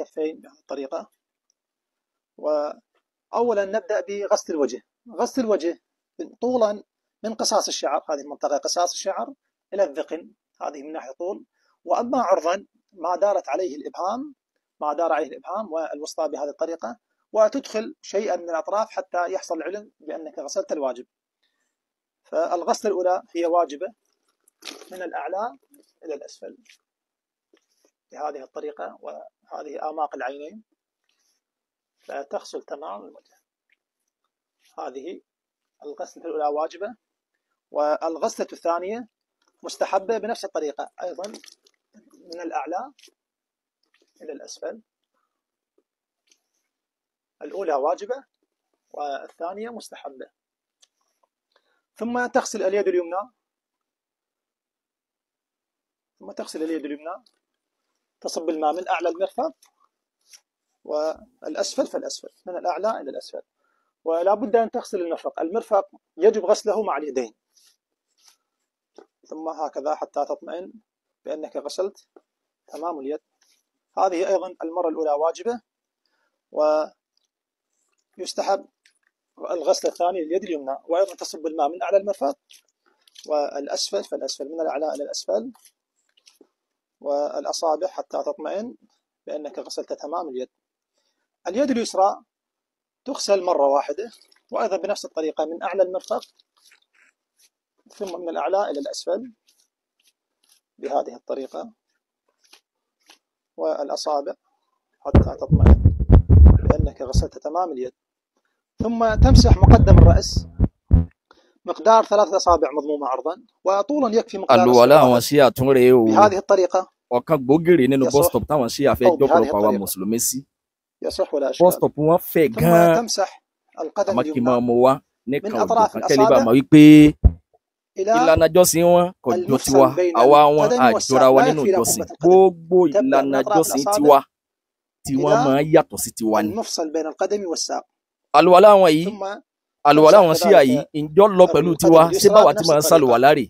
الكفين بهذه الطريقة. وأولا نبدأ بغسل الوجه. غسل الوجه طولا من قصاص الشعر، هذه المنطقة قصاص الشعر، إلى الذقن، هذه من ناحية طول. وأما عرضا ما دارت عليه الإبهام، ما دار عليه الإبهام والوسطى بهذه الطريقة، وتدخل شيئا من الأطراف حتى يحصل العلم بأنك غسلت الواجب. فالغسلة الأولى هي واجبة من الأعلى إلى الأسفل بهذه الطريقة، وهذه آماق العينين، فتغسل تمام الوجه. هذه الغسلة الأولى واجبة. والغسلة الثانية مستحبة بنفس الطريقة أيضا، من الأعلى إلى الأسفل. الأولى واجبة والثانية مستحبة. ثم تغسل اليد اليمنى، تصب الماء من أعلى المرفق والأسفل فالأسفل، من الأعلى إلى الأسفل. ولا بد أن تغسل المرفق يجب غسله مع اليدين، ثم هكذا حتى تطمئن بأنك غسلت تمام اليد. هذه أيضا المرة الأولى واجبة. ويستحب الغسلة الثانية لليد اليمنى، وأيضا تصب الماء من أعلى المرفق والأسفل فالأسفل، من الأعلى إلى الأسفل، والأصابع حتى تطمئن بأنك غسلت تمام اليد. اليد اليسرى تغسل مرة واحدة، وأيضا بنفس الطريقة من أعلى المرفق ثم من الأعلى إلى الأسفل بهذه الطريقة، والأصابع حتى تطمئن بأنك غسلت تمام اليد. ثم تمسح مقدم الرأس مقدار 3 أصابع مضمومة عرضا، وطولا يكفي مقدار بهذه الطريقة. ọ̀kan gbòógìrì nínú bus stop táwọn ṣí àfẹ́ jọ́pọ̀lọpọ̀ àwa mùsùlùmí sí. Bus stop wọn fẹ̀ gan-an, àmọ́ kí n máa mú wa ní kan òjò kan kẹ́lẹ́ bá máa wí pé ìlànà ìjọsìn wọn kò jọ tiwa, àwa wọn àjọra wa nínú ìjọsìn. Gbogbo ìlànà ìjọsìn tiwa tí wọ́n máa yàtọ̀ sí tiwa ni. Àlùwàlá wọn yìí, àlùwàlá wọn ṣíà yìí ìjọ lọ pẹ̀lú tiwa, ṣé báwa ti máa ń ṣàlùwàlá rè.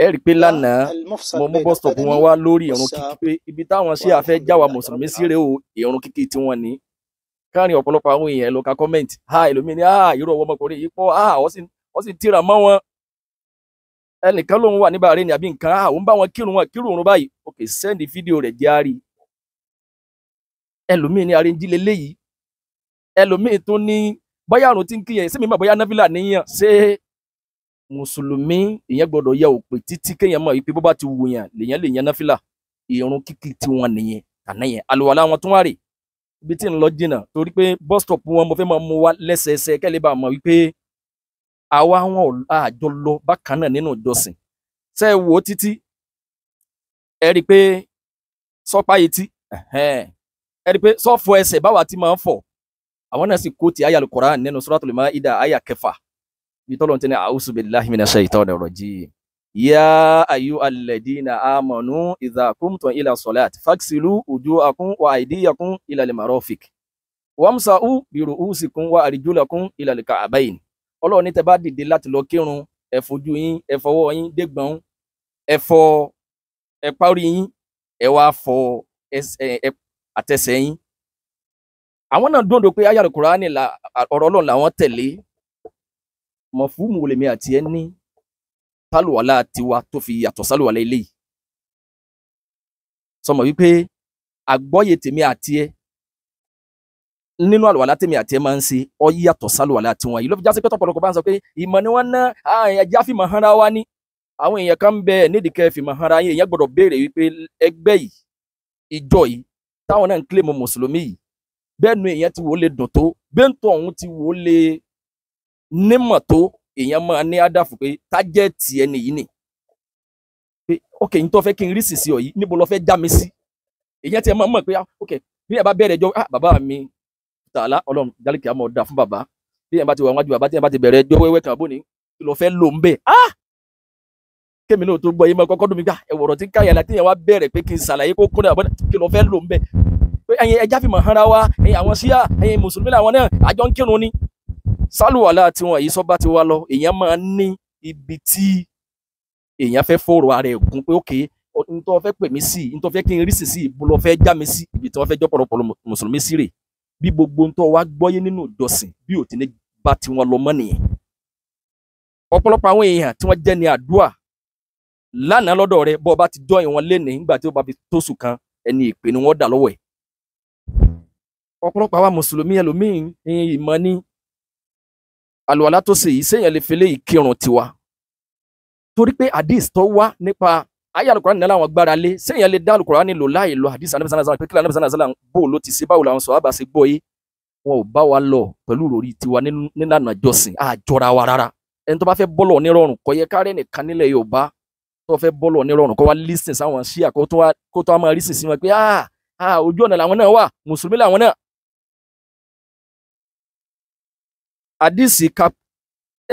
Ẹ rí i pé lánàá mo mú bus stop wọn wá lórí ìrun kíkí pé ibi táwọn ṣíà fẹ́ já wa mùsùlùmí sí rèé o, ìrun kíkí tí wọ́n ní. Káàrin ọ̀pọ̀lọpọ̀ àwọn èèyàn ló ka kọ́mẹ̀ntì, ẹlòmíì ní irú ọwọ́ ọmọkùnrin yìí pọ̀, wọ́n sì tíra mọ́ wọn. Ẹnìkan lòun wà ní Bahrain àbí nǹkan, òun bá wọn kírun báyìí, ok sẹ́ndì fídíò rẹ̀ jẹ́ àárí. Ẹlòmíì ní arẹ́njí leléyìí, ẹlòmíì tó ní bóyá àrùn tí ń kíyàn sí mi mọ̀ bóyá náfìlà níyàn. Ṣé mùsùlùmí ìyẹn gbọ́dọ̀ yẹ òpè títí kéèyàn mọ̀ wípé bó bá ti wù yàn lèyàn lè yan náfìlà. Ìrun kíkí tí wọ́n nìyẹn àná yẹn. Àlùwàlá wọn tún wá rè ibi tí ń lọ jìnnà, torí pé bus stop wọn mo fẹ́ máa mú wa lẹ́sẹẹsẹ kẹ́lẹ́ bá mọ̀ wípé àwa wọn àjọ lọ bákan náà nínú ìjọsìn. Ṣé ẹ wò ó títí ẹ rí i pé sọ́pá etí, ẹ rí i pé sọ́fọ̀ ẹsẹ̀ báwa ti máa ń fọ̀, àwọn náà sì kó ti àyá Al-Qur'an nínú Suratul Ma'idah àyá 6 bí tọ́lọ́ ti ní a'udhu billahi minash shaitanir rajim. Ya ayyuhal ladina amanu idha qumtum ila salati faghsilu wujuhakum wa aydiyakum ila al-marafiq wamsa'u bi ru'usikum wa arjulakum ila al-ka'bayn. Ọlọ́run ní tẹ́ bá dìde láti lọ kírun, ẹ fojú yín, ẹ fọwọ́ yín dégbọ̀n, ẹ fọ ẹ̀pá orí yín, ẹ wá fọ àtẹsẹ̀ yín. Àwọn náà dòndò pé àyá Al-Qur'ani ọ̀rọ̀ Ọlọ́run làwọn tẹ̀lé. Mọ̀fúùmù wo lèmi àti ẹ ní sálùwàlá tiwa tó fi yàtọ̀ sálùwàlá eléyìí? Sọmọ wípé àgbọ́yé tèmi àti ẹ nínú àlùwàlá tèmi àti ẹ máa ń ṣe ó yàtọ̀ sálùwàlá tiwọn yìí. Ló fi já sí pé tọ́pọ̀lọpọ̀ bá ń sọ pé ìmọ̀ ni wọ́n ná, ẹja fìmọ̀ hanra wa ní. Àwọn èèyàn kan ń bẹ nídìí kẹ́ fìmọ̀ hanra yín, èèyàn gbọ́dọ̀ béèrè wípé ẹgbẹ́ yìí, ìjọ yìí táwọn náà ń kílè mọ́ mùsùlùmí yìí, bẹ́ẹ̀ nu èèyàn ti wò ó lè dùn tó, bẹ́ẹ̀ tó ọ̀hún ti wò ó lè nímọ̀ tó, èèyàn máa ní àdáfù pé tájẹ́ẹ̀tì ẹni yìí ni pé ok n tó fẹ́ kí n rí sìsì ọ yìí níbo lọ fẹ́ já mi sí. Èèyàn ti ẹ máa mọ̀ pé ok bí ẹ bá bẹ̀rẹ̀ ẹjọ́ bàbá mi tààlà Ọlọ́run jálìkì àmọ́ ọ̀dà fún bàbá, bí ẹ bá ti wà wájú bàbá tí ẹ bá ti bẹ̀rẹ̀ ẹjọ́ wẹ́wẹ́ kan bó ni kí lọ fẹ́ lò ń bẹ̀. Kémi náà tó gbọ́ yìí mọ́ kọ́kọ́ dùn mí gbà ẹ̀wọ̀rọ̀ tí káyà láti yẹn wá bẹ̀rẹ̀ pé kí n ṣàlàyé kó kúnlẹ̀ àbọ̀ kí lọ fẹ́ lò ń bẹ̀. Pé ẹ̀yin ẹja fi mọ̀ hanra wa, ẹ̀yin àwọn ṣíà, ẹ̀yin mùsùlùmí làwọn náà àjọ ń kírun ni. Sálùwàlá tiwọn yìí sọ́ba ti wá lọ, èèyàn máa ń ní ibi tí èèyàn fẹ́ fọ̀rọ̀ ara ẹ̀ gún pé ókè n tó fẹ́ pè mí sí n tó fẹ́ kí n rí sí ibo ló fẹ́ já mi sí ibi tí wọ́n fẹ́ jọ́ pọ̀lọpọ̀lọ mùsùlùmí sí rè bí gbogbo n tó wá gbọ́yé nínú ìjọsìn bí ò ti ní bá tiwọn lọ mọ́ nìyẹn. ọ̀pọ̀lọpọ̀ àwọn èèyàn tí wọ́n jẹ́ ní àdúà lánàá lọ́dọ̀ rẹ bọ́ ọba ti jọ́ ìwọ̀n lénìí nígbà tí ó bá fi tóṣù kan ẹni ìpè ni wọ́n dà lọ́wọ́ ẹ̀. ọ̀pọ̀lọpọ̀ àwa mùsùlùmí ẹlòmíín ìmọ̀ ní àlùwàlá tó ṣe yìí séèyàn lè fi lé ìkírun tiwa torí pé hadith tó wá nípa ayé alukura nílẹ̀ àwọn gbára lé séèyàn lè dá alukura nílò láì lọ hadith anabi sallallahu alaihi wasallam pé kílẹ̀ anabi sallallahu alaihi wasallam bó ló ti ṣe báwo làwọn sọ̀hábà ṣe gbọ́ yé wọn ò bá wa lọ pẹ̀lú ìròrí tiwa nílànà ìjọsìn àjọra wa rárá ẹni tó bá fẹ́ bọ́lọ̀ nírọ̀rùn kò yẹ kárẹ́ nìkan nílẹ̀ Yorùbá tó fẹ́ bọ́lọ̀ nírọ̀rùn kó wá lísìn sáwọn ṣíà kó tó wá máa rísìn sí wọn pé ojú ọ̀nà làwọn náà wà mùsùlùmí làwọn náà. àdìsí kap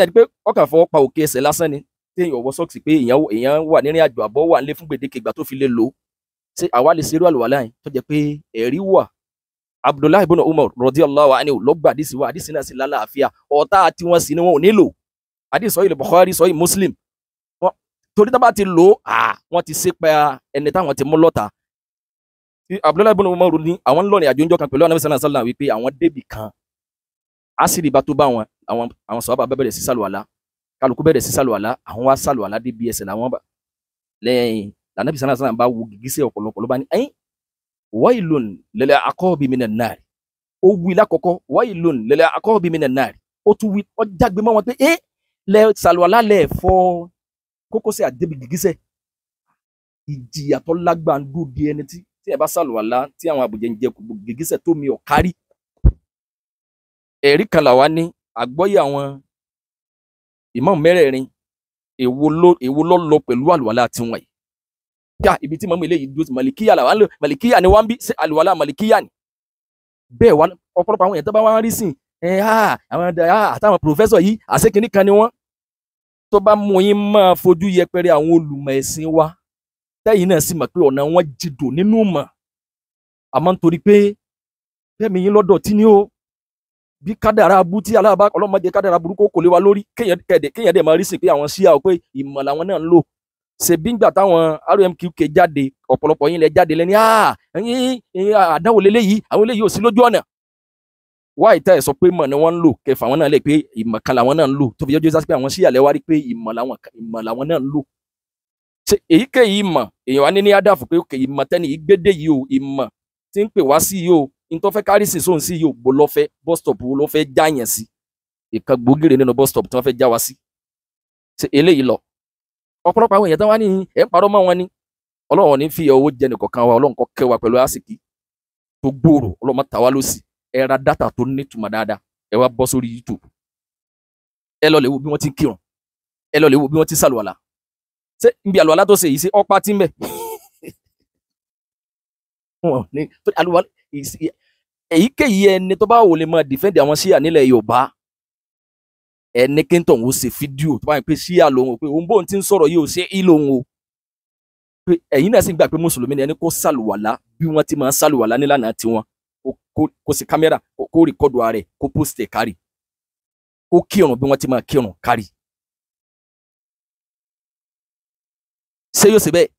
ẹni pé ọkàn fọwọ́ pa òkè ẹsẹ̀ lásán ni téèyàn wọ sọ́ọ̀sì pé èèyàn wà nírìn àjò àbọ̀ wà nílé fún gbèdéke ìgbà tó fi lè lò ó ṣé àwa lè ṣerú àlùwàlá yẹn tó jẹ́ pé ẹ̀rí wà. Abdullahi ibn Umar radiyallahu anhu ló gba àdìsí wa àdìsí náà sì lálàáfíà ọ̀tá tí wọ́n sì ni wọn ò nílò àdìsí sọ́yìn Bukhari sọ́yìn Muslim torí tá bá ti lò ó wọ́n ti ṣe pa ẹni táwọn ti mú lọ́ta. Abdullahi ibn Umar ní àwọn ńlọrin àjò ńjọ kan pẹ̀lú Ànábì sallallahu alaihi wasallam wípé àwọn débì kan àṣírí bá tó bá àwọn sọ̀hábà bẹ̀rẹ̀ sí sàlùwàlá kálukú bẹ̀rẹ̀ sí sàlùwàlá àwọn wá sàlùwàlá débi ẹsẹ̀ làwọn bá lẹ́yìn Ànábì sallallahu alaihi wasallam bá wo gìgísẹ̀ ọ̀pọ̀lọpọ̀ ló bá ní wailun lil aqabi minan nar ó wí lákọ̀ọ́kọ́ wailun lil aqabi minan nar ó tún wí ó jágbe mọ́ wọn pé lẹ sàlùwàlá lẹ̀ fọ́ kókósẹ̀ àdébì gìgísẹ̀ ìjìyà tó lágbàá ń dúró di ẹni tí ẹ bá sàlùwàlá tí àwọn àbùjẹ́ ń jẹ gìgísẹ̀ tó mi ọ̀ kárí. ẹ̀rí kan làwa ní àgbọ́yé àwọn ìmáàmù mẹ́rẹ̀ẹ̀rin èwo ló lọ pẹ̀lú àlùwàlá tiwọn yìí. yá ibi tí mọ̀mú eléyìí dúró sí màlìkíyà làwọn lò màlìkíyà ni wọ́n ń bí sí àlùwàlá màlìkíyà ni. bẹ́ẹ̀ wá ọ̀pọ̀lọpọ̀ àwọn èèyàn tó bá wá rí sìn àtàwọn pòfẹ́sọ̀ yìí àṣekínní kan ni wọ́n tó bá mú yín máa fojú yẹpẹrẹ àwọn olùmọ̀ ẹ̀sìn wa tẹ́yìn náà sì mọ̀ pé ọ̀nà wọn jìdò nínú mọ̀ àmọ́ nítorí pé bẹ́ẹ̀mi yín lọ́dọ̀ tí ní o bí kádàrá abú tí aláàbá ọlọ́mọdé kádàrá burúkú kò lè wa lórí kéèyàn dẹ̀ máa rí sí pé àwọn ṣíà o pé ìmọ̀ làwọn náà ń lò ṣe bí ngbà táwọn RMQK jáde ọ̀pọ̀lọpọ̀ yín lẹ jáde lẹ́ni àdánwò lélẹ́yìí àwọn eléyìí ò sí lójú ọ̀nà wá ìta ẹ̀ sọ pé ìmọ̀ ni wọ́n ń lò kẹfà àwọn náà lè pé ìmọ̀ kan làwọn náà ń lò tó fi yọjú sí pé àwọn ṣíà lẹ wá rí pé ìmọ̀ làwọn náà ń lò ṣe èyíkéyìí ìmọ̀ èèyàn wá ní àdàfù pé òkè ìmọ̀ tẹ́ni ìgbédè yìí o ìmọ̀ tí ń pè wá sí yìí o nítorí fẹ́ kárí sí sóhun sí yìí o bó lọ́fẹ́ bus stop wo ló fẹ́ já yẹn sí ìkan gbòógìrì nínú bus stop tí wọ́n fẹ́ já wa sí ṣe eléyìí lọ ọ̀pọ̀lọpọ̀ àwọn èèyàn tó wá ní ẹ̀ ń parọ́ mọ́ wọn ní Ọlọ́run ní fi owó jẹ nìkọ̀kan wa Ọlọ́run kọ́ kẹ́ wa pẹ̀lú àsìkí tó gbòòrò Ọlọ́run tà wá lọ́sì ẹ ra dátà tó nítumọ̀ dáadáa ẹ wá bọ́ sórí YouTube ẹ lọ lè wo bí wọ́n ti ń kírun ẹ lọ lè wo bí wọ́n ti ń sàlùwàlà ṣé ibi àlùwàlá tó ṣe yìí ṣe ọ̀pá tí ń bẹ̀ èyíkéyìí ẹni tó bá wò lè máa dìfẹ́ǹdì àwọn ṣíà nílẹ̀ Yorùbá ẹni kéńtọ̀ ń ṣe fídíò tó bá yẹn pé ṣíà lòun pé òun bóun ti ń sọ̀rọ̀ yìí ò ṣe é lòun o pé ẹ̀yin náà sì gbà pé mùsùlùmí ni ẹni kó sàlùwàlá bí wọ́n ti máa ń sàlùwàlá nílànà tiwọn kó sí kámẹ́rà kó rìkọ́dù ààrẹ kó pósìtì kárì kó kírun bí wọ́n ti máa kírun kárì ṣé yóò ṣe bẹ́ẹ̀